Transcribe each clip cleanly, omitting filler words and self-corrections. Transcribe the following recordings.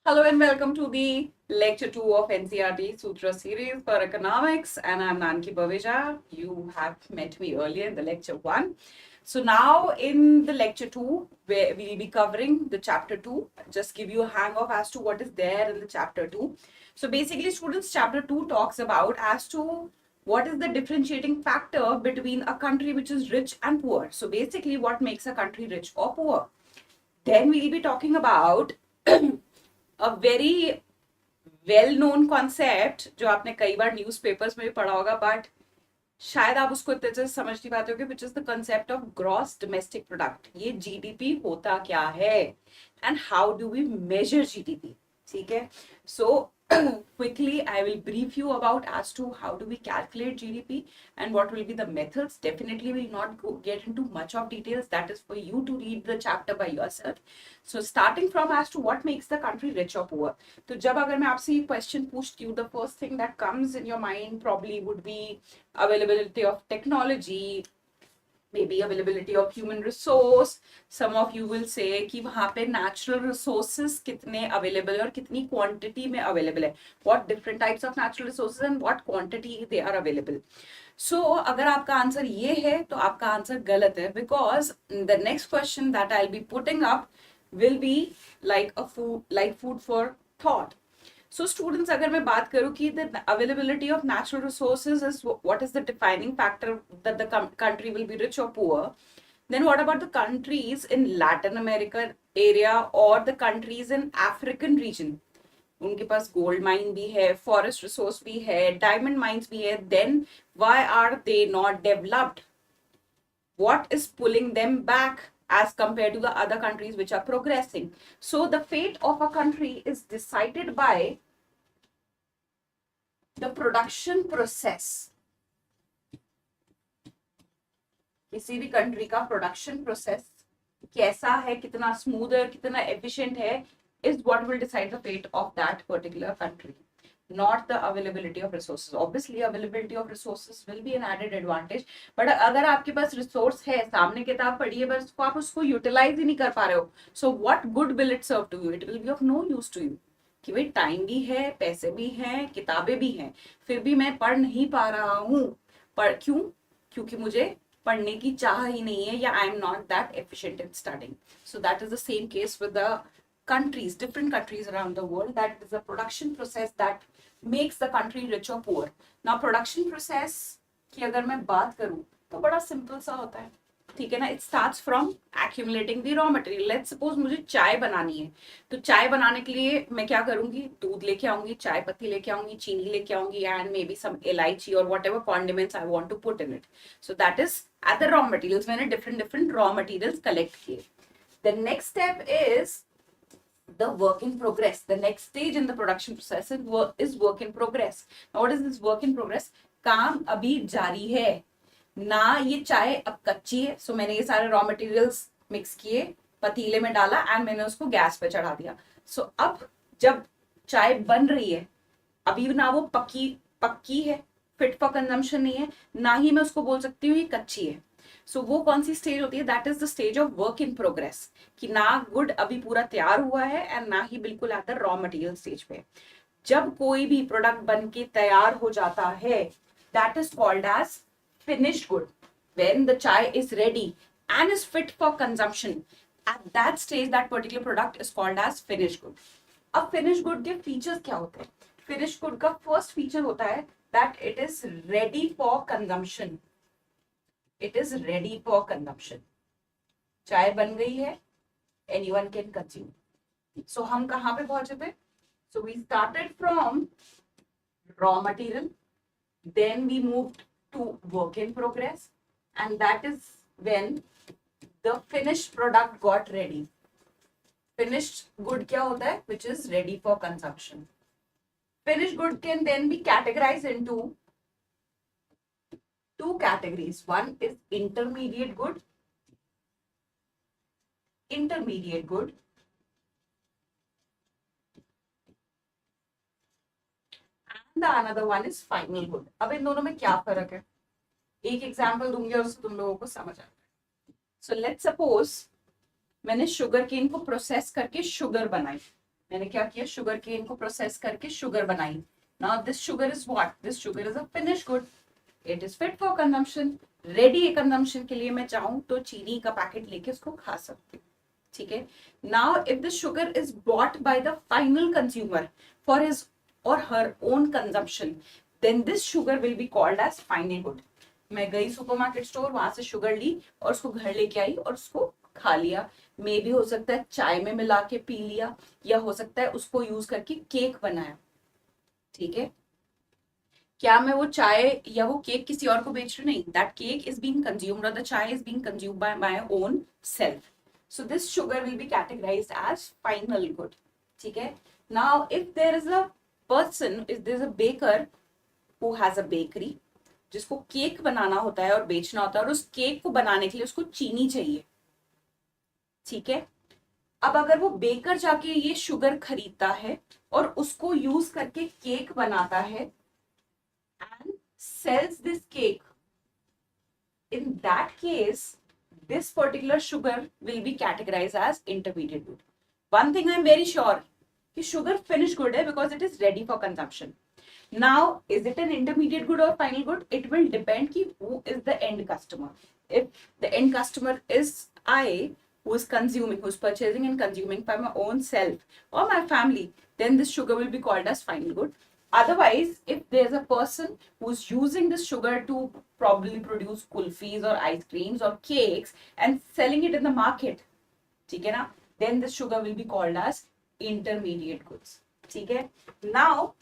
Hello and welcome to the lecture 2 of NCRT Sutra series for economics, and I'm Nanki Baveja. You have met me earlier in the lecture 1. So now in the lecture 2, where we'll be covering the chapter 2, just give you a hang of as to what is there in the chapter 2. So basically students, chapter 2 talks about as to what is the differentiating factor between a country which is rich and poor. So basically what makes a country rich or poor. Then we'll be talking about a very well known concept जो आपने कई बार newspapers में भी पढ़ा होगा but शायद आप उसको इतने से समझ नहीं पाते होगे which is the concept of gross domestic product. ये जीडीपी होता क्या है and how do we measure GDP. ठीक है, सो quickly I will brief you about as to how do we calculate GDP and what will be the methods. Definitely will not get into much of details. That is for you to read the chapter by yourself. So starting from as to what makes the country rich or poor. तो जब अगर मैं आपसे ये question पूछती हूँ, the first thing that comes in your mind probably would be availability of technology, maybe availability of human resource. Some of you will say कि वहाँ पे natural resources कितने available है और कितनी quantity में available है, what different types of natural resources and what quantity they are available. So अगर आपका आंसर ये है तो आपका आंसर गलत है, because the next question that I'll be putting up will be like food for thought. So students, अगर मैं बात करूँ कि the availability of natural resources is what is the defining factor that the country will be rich or poor, then what about the countries in Latin America area or the countries in African region? उनके पास gold mine भी है, forest resource भी है, diamond mines भी है, then why are they not developed? What is pulling them back as compared to the other countries which are progressing? So the fate of a country is decided by the production process. किसी भी country का production process कैसा है, कितना smooth है, कितना efficient है, is what will decide the fate of that particular country, not the availability of resources. Obviously availability of resources will be an added advantage, but अगर आपके पास रिसोर्स है, सामने किताब पढ़ी है, बस आप उसको यूटिलाइज ही नहीं कर पा रहे हो, so what good will it serve to you? It will be of no use to you. कि भाई टाइम भी है, पैसे भी हैं, किताबें भी हैं, फिर भी मैं पढ़ नहीं पा रहा हूँ। क्यों? क्योंकि मुझे पढ़ने की चाह ही नहीं है, या I am not that efficient in studying. So that is the same case with the countries, different countries around the world. That is a production process that makes the country rich or poor. Now production process की अगर मैं बात करूं तो बड़ा simple सा होता है, ठीक है ना. It starts from accumulating the raw material. Let's suppose मुझे चाय बनानी है, तो चाय बनाने के लिए मैं क्या करूंगी? दूध लेके आऊंगी, चाय पत्ती लेके आऊंगी, चीनी लेके आऊंगी, and may be some elaichi और whatever condiments I want to put in it. So that is at the raw materials. मैंने डिफरेंट रॉ मटेरियल्स कलेक्ट किए. The next step is the work in progress. The next stage in the production process is work in progress. Now what is this work in progress? काम अभी जारी है ना, ये चाय अब कच्ची है, सो मैंने ये सारे रॉ मटेरियल्स मिक्स किए, पतीले में डाला एंड मैंने उसको गैस पे चढ़ा दिया. सो अब जब चाय बन रही है, अभी ना वो पक्की है, फिट फॉर कंजम्पशन नहीं है, ना ही मैं उसको बोल सकती हूँ ये कच्ची है. सो वो कौन सी स्टेज होती है? That is the stage of work in progress, कि ना गुड अभी पूरा तैयार हुआ है एंड ना ही बिल्कुल eight the raw material stage पे. जब कोई भी प्रोडक्ट बन के तैयार हो जाता है, that is called as finished good. When the chai is ready and is fit for consumption, at that stage that particular product is called as finished good. अब फिनिश्ड गुड के फीचर्स क्या होते हैं? फिनिश्ड गुड का first feature होता है that it is ready for consumption. It is ready for consumption. चाय बन गई है, anyone can consume. So हम कहाँ पे पहुंचे थे? So we started from raw material, then we moved to work in progress, and that is when the finished product got ready. Finished good क्या होता है? Which is ready for consumption. Finished good can then be categorized into two categories. One is intermediate good, and the another one is final good. अब इन दोनों में क्या फर्क है? एक एग्जांपल दूंगी और उससे तुम लोगों को समझ आ जाएगा. सो लेट्स सपोज मैंने शुगर केन को प्रोसेस करके शुगर बनाई, मैंने क्या किया, शुगर केन को प्रोसेस करके शुगर बनाई. Now this sugar is what, this sugar is a finish good. It is fit for consumption. Ready है कंजम्पशन के लिए. मैं चाहूं तो चीनी का पैकेट लेके उसको खा सकती हूँ. ठीक है. Now if the sugar is bought by the final consumer for his or her own consumption, then this sugar will be called as final good. मैं गई सुपरमार्केट स्टोर, वहां से शुगर ली और उसको घर लेके आई और उसको खा लिया. मे भी हो सकता है चाय में मिला के पी लिया, या हो सकता है उसको यूज करके केक बनाया. ठीक है. क्या मैं वो चाय या वो केक किसी और को बेच रही हूँ? नहीं. That cake is being consumed और the chai is being consumed by my own self. So this sugar will be categorised as final good. ठीक है. Now if there is a person, if there is a baker who has a bakery, जिसको cake बनाना होता है और बेचना होता है, और उस केक को बनाने के लिए उसको चीनी चाहिए. ठीक है. अब अगर वो बेकर जाके ये शुगर खरीदता है और उसको यूज करके केक बनाता है and sells this cake, in that case this particular sugar will be categorized as intermediate good. One thing I am very sure कि sugar finished good है because it is ready for consumption. Now is it an intermediate good or final good? It will depend कि who is the end customer. If the end customer is I, who is consuming, who is purchasing and consuming by my own self or my family, then this sugar will be called as final good. Otherwise, if there's a person who's using this sugar to probably produce kulfis or ice creams or cakes and selling it in the market, ठीक है ना, then this sugar will be called as intermediate goods. ठीक है. Now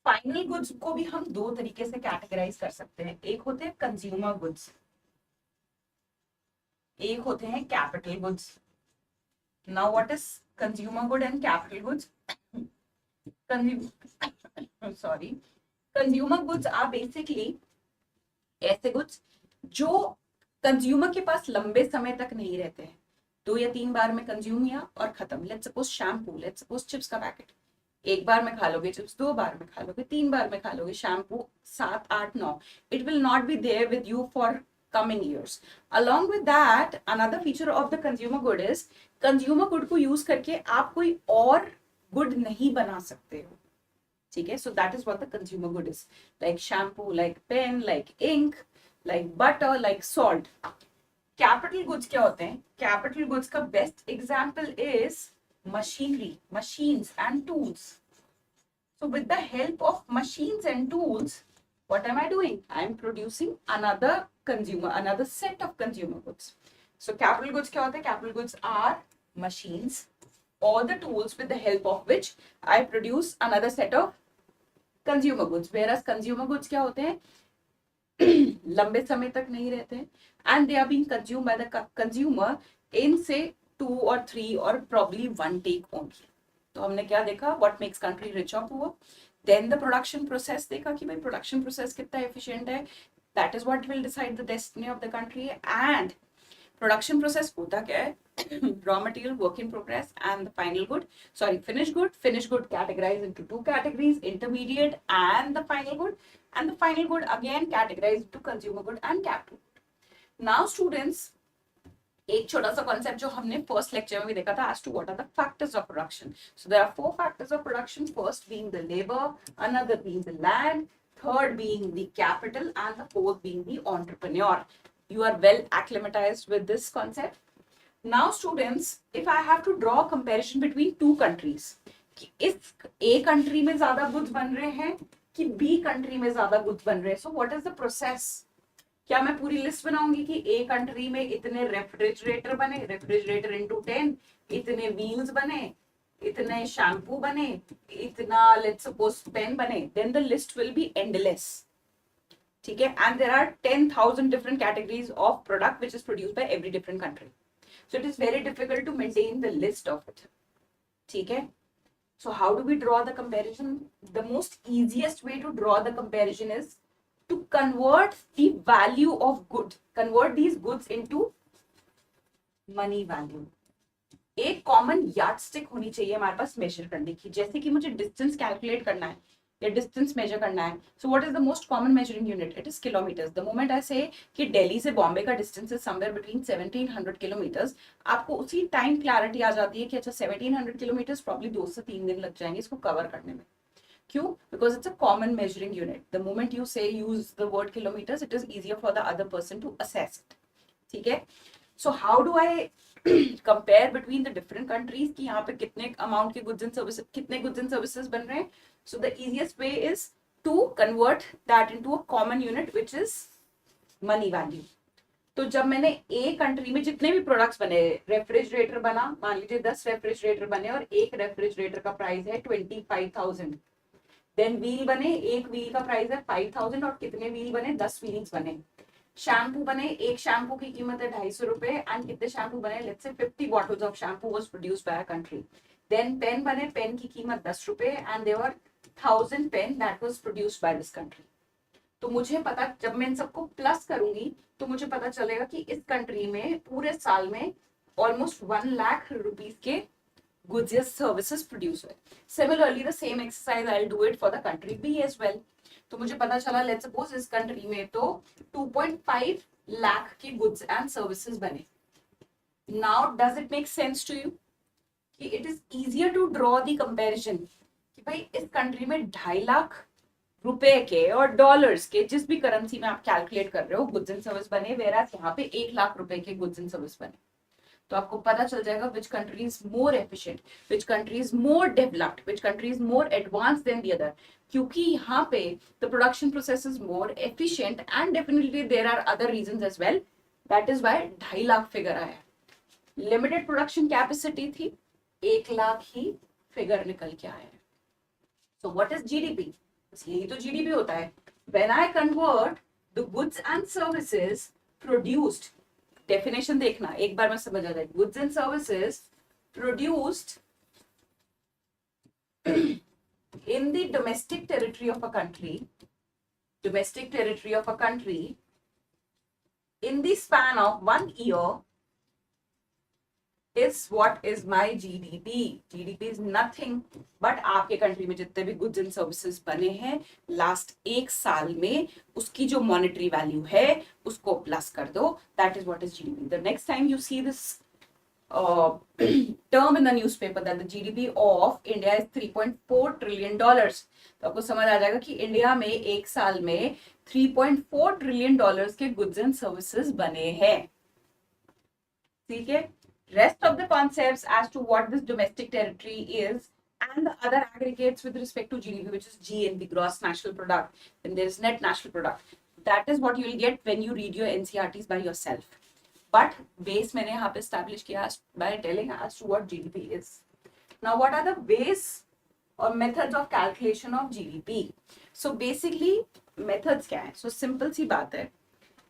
final goods को भी हम दो तरीके से कैटेगराइज कर सकते हैं. एक होते हैं कंज्यूमर गुड्स, एक होते हैं capital goods. Now what is consumer good and capital goods? Sorry, consumer goods are basically ऐसे गुड्स जो कंज्यूमर के पास लंबे समय तक नहीं रहते हैं. 2 या 3 बार में कंज्यूम किया और खत्म. Let's suppose shampoo, let's suppose chips का पैकेट. एक बार में खा लोगे चिप्स, 2 बार में खा लोगे, 3 बार में खा लोगे. Shampoo 7, 8, 9. It will not be there with you for coming years. Along with that, another feature of the consumer good is consumer good को यूज करके आप कोई और गुड नहीं बना सकते हो. ठीक है. So that is what the consumer good is. Like shampoo, like pen, like ink, like butter, like salt. Capital goods क्या होते हैं? कैपिटल गुड्स का best example is machinery, machines and tools. So with the help of machines and tools, what am I doing? I am producing another consumer, another set of consumer goods. So capital goods क्या होते हैं? Capital goods are machines or the tools with the help of which I produce another set of consumer goods. Whereas consumer goods क्या होते हैं? लंबे समय तक नहीं रहते हैं and they are being consumed by the consumer in say 2 or 3 or probably 1 take only. तो हमने क्या देखा? What makes country rich or poor? Then the production process देखा कि भाई production process कितना efficient है. That is what will decide the destiny of the country. And production process होता क्या है? Raw material, work in progress and the final good. Sorry, finished good. Finished good categorized into 2 categories: intermediate and the final good. And the final good again categorized into consumer good and capital good. Now students, एक छोटा सा concept जो हमने first lecture में भी देखा था, as to what are the factors of production. So there are 4 factors of production. First being the labor, another being the land, third being the capital, and the fourth being the entrepreneur. You are well acclimatized with this concept. Now students, if I have to draw a comparison between 2 countries, कि इस A country में ज्यादा goods बन रहे हैं कि B country में ज्यादा goods बन रहे हैं, so what is the process? क्या मैं पूरी लिस्ट बनाऊंगी कि ए कंट्री में इतने रेफ्रिजरेटर बने, रेफ्रिजरेटर इंटू 10, इतने व्हील्स बने, इतने शैम्पू बने, इतना लेट्स सपोज पेन बने, then the list will be endless. ठीक है. And there are 10,000 different categories of product which is produced by every different country. So it is very difficult to maintain the list of it. ठीक है. So how do we draw the comparison? The most easiest way to draw the comparison is to convert the value of good, convert these goods into money value. एक common yardstick होनी चाहिए हमारे पास major करने की. जैसे कि मुझे distance calculate करना है, या डिस्टेंस मेजर करना है, सो what is the most common measuring unit? It is kilometres. The moment I से कि दिल्ली से बॉम्बे का distance is somewhere between 1700 kilometres, आपको उसी टाइम क्लैरिटी आ जाती है कि अच्छा 1700 किलोमीटर्स प्रॉब्ली 2 से 3 दिन लग जाएंगे इसको कवर करने में. क्यों? Because it's a common measuring unit. The moment you say use the word kilometres, it is easier for the other person to assess it. ठीक है. So how do I compare between the different countries कि यहाँ पे कितने amount के goods and services, कितने goods and services बन रहे हैं? So the easiest way is to convert that into a common unit which is money value. तो जब मैंने ए कंट्री में जितने भी प्रोडक्ट्स बने, रेफ्रिजरेटर बना, मान लीजिए 10 रेफ्रिजरेटर बने और एक रेफ्रिजरेटर का प्राइस है 25,000. देन व्हील बने, एक व्हील का प्राइस है 5,000 और कितने व्हील बने? 10 व्हील्स बने. शैम्पू बने, एक शैम्पू की कीमत है 250 रुपए एंड कितने शैम्पू बने? Let's say 50 bottles of shampoo was produced by a country. Then pen बने, पेन की कीमत 10 रुपए and there were 1000 pen that was produced by this country. तो मुझे पता, जब मैं इन सबको प्लस करूंगी तो मुझे पता चलेगा कि इस कंट्री में पूरे साल में ऑलमोस्ट 1 लाख रुपीस के goods या services प्रोड्यूस हुए. Similarly the same exercise I will do it for the country B as well. तो मुझे पता चला लेट्स सपोज इस कंट्री में तो 2.5 लाख के गुड्स एंड सर्विसेज बने. Now does it make sense to you कि it is easier to draw the comparison कि भाई इस कंट्री में 2.5 लाख रुपए के और डॉलर्स के, जिस भी करेंसी में आप कैलकुलेट कर रहे हो, गुड्स एंड सर्विस बने, वेरास यहाँ पे 1 लाख रुपए के गुड्स एंड सर्विस बने. तो आपको पता चल जाएगा which country is more efficient, which country is more developed, which country is more advance then the other. क्योंकि यहाँ पे the production process is more efficient and definitely there are other reasons as well. That is why 2.5 lakh figure आया. Limited production capacity थी, 1 लाख ही figure निकल के आया. So what is GDP? यही तो जीडीपी होता है. When I convert the goods and services produced, definition देखना एक बार में समझ आ जाए, goods and services produced in the domestic territory of a country, domestic territory of a country in the span of 1 year is what is my GDP. GDP is nothing but आपके country में जितने भी goods and services बने हैं last 1 साल में, उसकी जो मॉनेटरी वैल्यू है उसको प्लस कर दो. That is what is GDP. The next time you see this term in the newspaper that the GDP of India is 3.4 trillion dollars, तो आपको समझ आ जाएगा कि इंडिया में 1 साल में 3.4 ट्रिलियन डॉलर्स के गुड्स एंड सर्विसेज बने हैं. ठीक है. Rest of the concepts as to what this domestic territory is and the other aggregates with respect to GDP, which is GNP, gross national product, then there is net national product. That is what you will get when you read your NCERTs by yourself. But base मैंने यहाँ पे establish किया by telling as to what GDP is. Now what are the ways or methods of calculation of GDP? So basically methods क्या है? So simple सी बात है.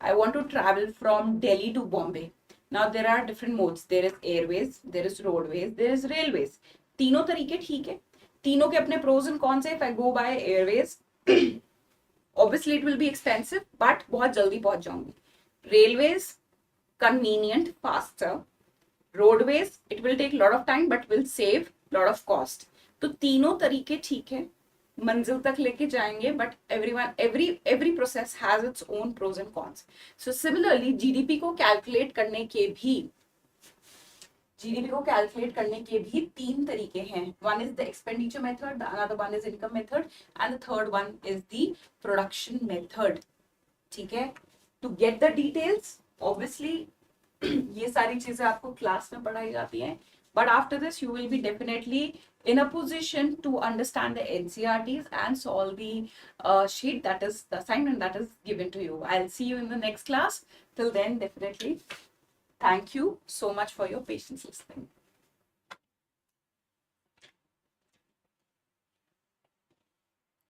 I want to travel from Delhi to Bombay. Now there are different modes. There is airways, there is roadways, there is railways. तीनों तरीके ठीक है. तीनों के अपने pros and cons है. If I go by airways, obviously it will be expensive, but बहुत जल्दी पहुंच जाऊंगी. Railways, convenient, faster. Roadways, it will take a lot of time, but will save a lot of cost. तो तीनों तरीके ठीक है, मंजिल तक लेके जाएंगे, but every process has its own pros and cons. So similarly GDP को कैलकुलेट करने के भी 3 तरीके हैं. One is the expenditure method, the another one is income method, and the third one is the production method. ठीक है. To get the details, obviously ये सारी चीजें आपको क्लास में पढ़ाई जाती हैं, but after this you will be definitely in a position to understand the NCERTs and solve the sheet, that is the assignment that is given to you. I'll see you in the next class. Till then, definitely thank you so much for your patience listening.